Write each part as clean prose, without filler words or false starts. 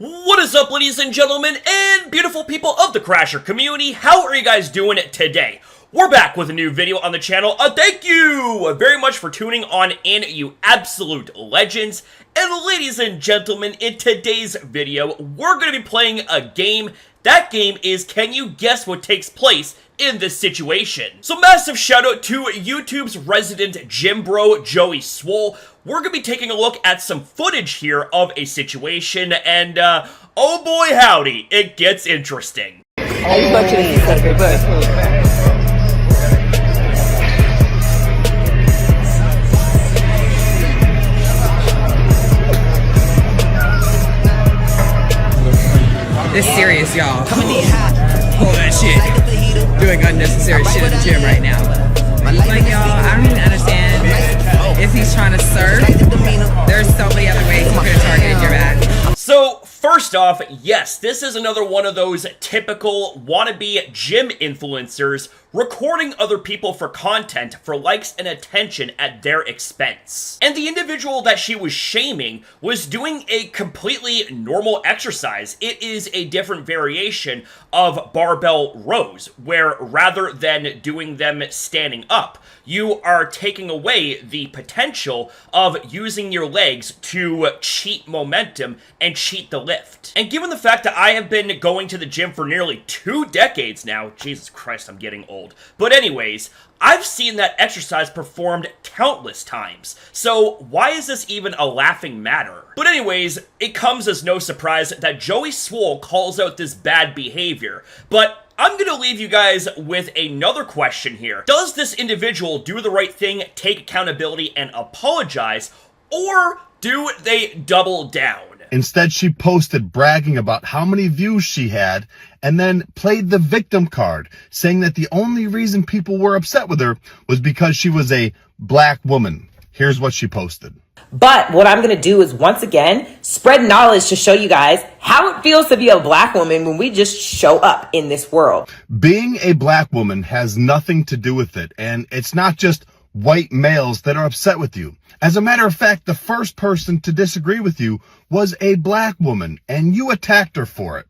What is up, ladies and gentlemen, and beautiful people of the Crasher community? How are you guys doing today? We're back with a new video on the channel. Thank you very much for tuning on in, you absolute legends. And ladies and gentlemen, in today's video, we're going to be playing a game. That game is, can you guess what takes place in this situation? So massive shout out to YouTube's resident gym bro, Joey Swole. We're going to be taking a look at some footage here of a situation, and oh boy howdy, it gets interesting. It's serious, y'all. Hold that shit. Doing unnecessary shit at the gym right now. Like, y'all, I don't even understand if he's trying to surf. There's so many other ways he could have targeted your back. So, first off, yes, this is another one of those typical wannabe gym influencers recording other people for content for likes and attention at their expense. And the individual that she was shaming was doing a completely normal exercise. It is a different variation of barbell rows, where rather than doing them standing up, you are taking away the potential of using your legs to cheat momentum and cheat the lift. And given the fact that I have been going to the gym for nearly 2 decades now, Jesus Christ, I'm getting old. But anyways, I've seen that exercise performed countless times, so why is this even a laughing matter? But anyways, it comes as no surprise that Joey Swole calls out this bad behavior, but I'm gonna leave you guys with another question here. Does this individual do the right thing, take accountability, and apologize, or do they double down? Instead, she posted bragging about how many views she had and then played the victim card, saying that the only reason people were upset with her was because she was a black woman. Here's what she posted. But what I'm going to do is, once again, spread knowledge to show you guys how it feels to be a black woman when we just show up in this world. Being a black woman has nothing to do with it, and it's not just white males that are upset with you. As a matter of fact, the first person to disagree with you was a black woman, and you attacked her for it.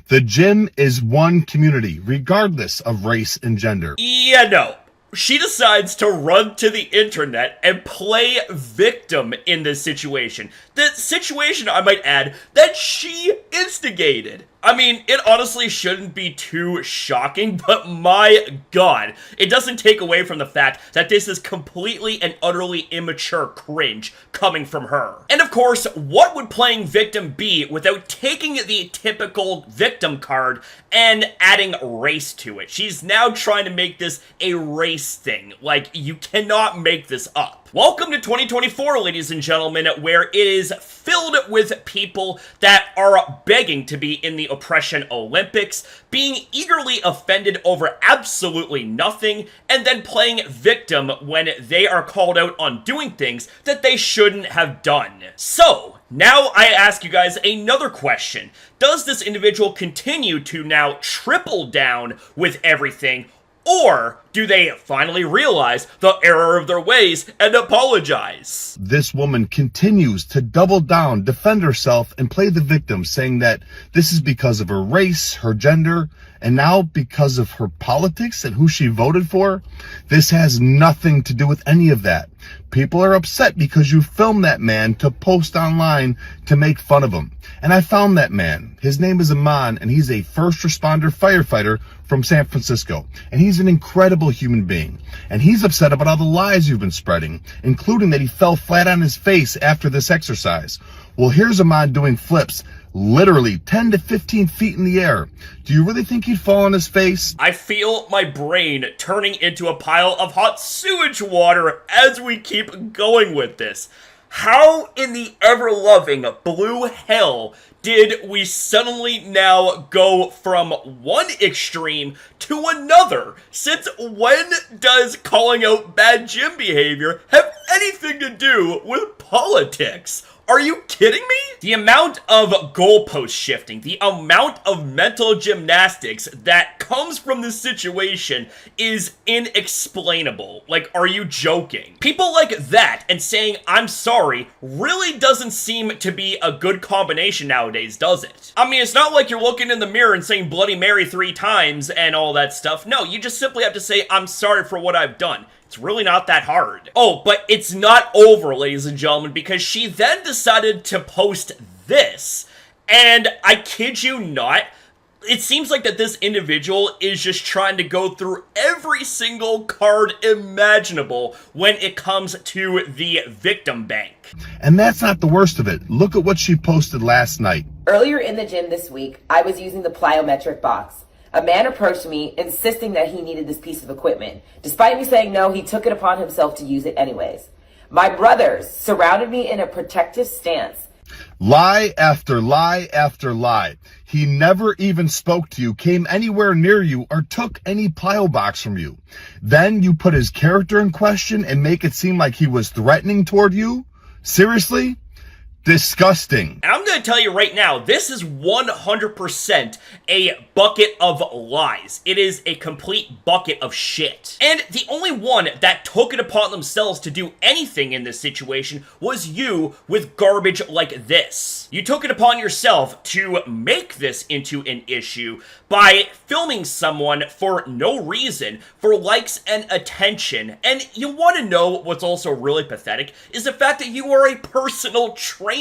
The gym is one community, regardless of race and gender. Yeah, no. She decides to run to the internet and play victim in this situation. The situation, I might add, that she instigated. I mean, it honestly shouldn't be too shocking, but my god, it doesn't take away from the fact that this is completely and utterly immature cringe coming from her. And of course, what would playing victim be without taking the typical victim card and adding race to it? She's now trying to make this a race thing. Like, you cannot make this up. Welcome to 2024, ladies and gentlemen, where it is filled with people that are begging to be in the Oppression Olympics, being eagerly offended over absolutely nothing, and then playing victim when they are called out on doing things that they shouldn't have done. So, now I ask you guys another question. Does this individual continue to now triple down with everything, or do they finally realize the error of their ways and apologize? This woman continues to double down, defend herself, and play the victim, saying that this is because of her race, her gender, and now because of her politics and who she voted for. This has nothing to do with any of that. People are upset because you filmed that man to post online to make fun of him. And I found that man. His name is Aman, and he's a first responder firefighter from San Francisco. And he's an incredible human being. And he's upset about all the lies you've been spreading, including that he fell flat on his face after this exercise. Well, here's Aman doing flips literally 10 to 15 feet in the air. Do you really think he'd fall on his face? I feel my brain turning into a pile of hot sewage water as we keep going with this. How in the ever-loving blue hell did we suddenly now go from one extreme to another? Since when does calling out bad gym behavior have anything to do with politics? Are you kidding me? The amount of goalpost shifting, the amount of mental gymnastics that comes from this situation is inexplainable. Like, are you joking? People like that and saying, I'm sorry, really doesn't seem to be a good combination nowadays, does it? I mean, it's not like you're looking in the mirror and saying Bloody Mary 3 times and all that stuff. No, you just simply have to say, I'm sorry for what I've done. It's really not that hard. Oh, but it's not over, ladies and gentlemen, because she then decided to post this. And I kid you not, it seems like that this individual is just trying to go through every single card imaginable when it comes to the victim bank. And that's not the worst of it. Look at what she posted last night. Earlier in the gym this week, I was using the plyometric box. A man approached me, insisting that he needed this piece of equipment. Despite me saying no, he took it upon himself to use it anyways. My brothers surrounded me in a protective stance. Lie after lie after lie. He never even spoke to you, came anywhere near you, or took any plyo box from you. Then you put his character in question and make it seem like he was threatening toward you? Seriously? Disgusting. And I'm going to tell you right now, this is 100% a bucket of lies. It is a complete bucket of shit. And the only one that took it upon themselves to do anything in this situation was you with garbage like this. You took it upon yourself to make this into an issue by filming someone for no reason, for likes and attention. And you want to know what's also really pathetic is the fact that you are a personal trainer.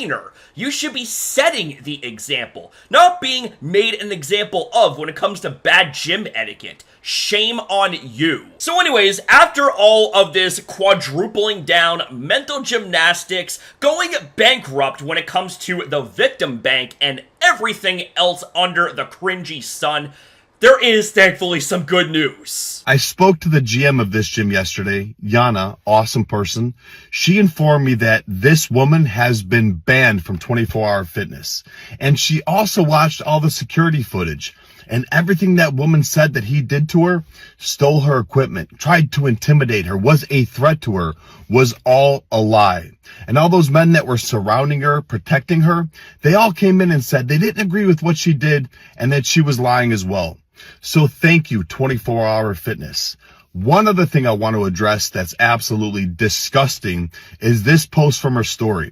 You should be setting the example, not being made an example of when it comes to bad gym etiquette. Shame on you. So anyways, after all of this quadrupling down, mental gymnastics, going bankrupt when it comes to the victim bank and everything else under the cringy sun, there is thankfully some good news. I spoke to the GM of this gym yesterday, Yana, awesome person. She informed me that this woman has been banned from 24-hour fitness. And she also watched all the security footage. And everything that woman said that he did to her, stole her equipment, tried to intimidate her, was a threat to her, was all a lie. And all those men that were surrounding her, protecting her, they all came in and said they didn't agree with what she did and that she was lying as well. So thank you, 24-hour fitness. One other thing I want to address that's absolutely disgusting is this post from her story.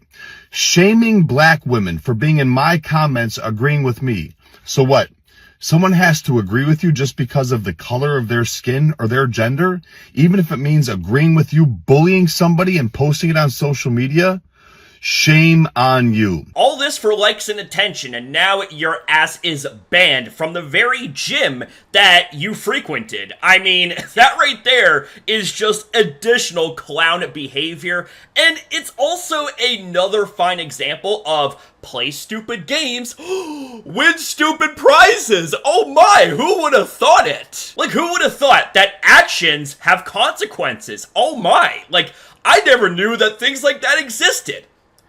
Shaming black women for being in my comments agreeing with me. So what? Someone has to agree with you just because of the color of their skin or their gender, even if it means agreeing with you, bullying somebody and posting it on social media? Shame on you. All this for likes and attention, and now your ass is banned from the very gym that you frequented. I mean, that right there is just additional clown behavior, and it's also another fine example of play stupid games, win stupid prizes. Oh my, who would have thought it? Like, who would have thought that actions have consequences? Oh my, like, I never knew that things like that existed.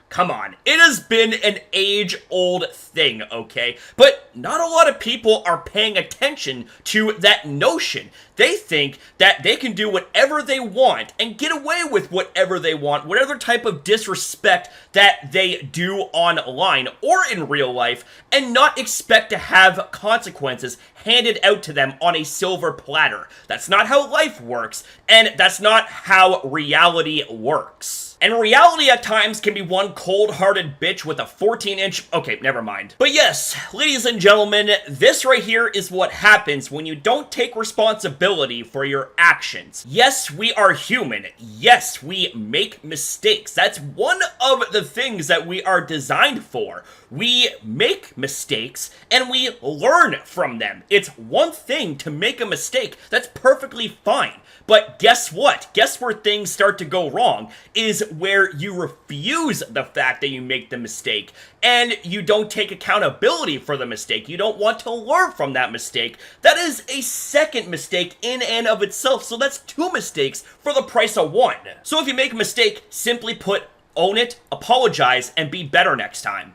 Come on, it has been an age-old thing, okay? But not a lot of people are paying attention to that notion. They think that they can do whatever they want and get away with whatever they want, whatever type of disrespect that they do online or in real life, and not expect to have consequences handed out to them on a silver platter. That's not how life works, and that's not how reality works. And reality at times can be one cold-hearted bitch with a 14-inch... Okay, never mind. But yes, ladies and gentlemen, this right here is what happens when you don't take responsibility for your actions. Yes, we are human. Yes, we make mistakes. That's one of the things that we are designed for. We make mistakes, and we learn from them. It's one thing to make a mistake. That's perfectly fine. But guess what? Guess where things start to go wrong is where you refuse the fact that you make the mistake and you don't take accountability for the mistake. You don't want to learn from that mistake. That is a second mistake in and of itself. So that's two mistakes for the price of one. So if you make a mistake, simply put, own it, apologize, and be better next time.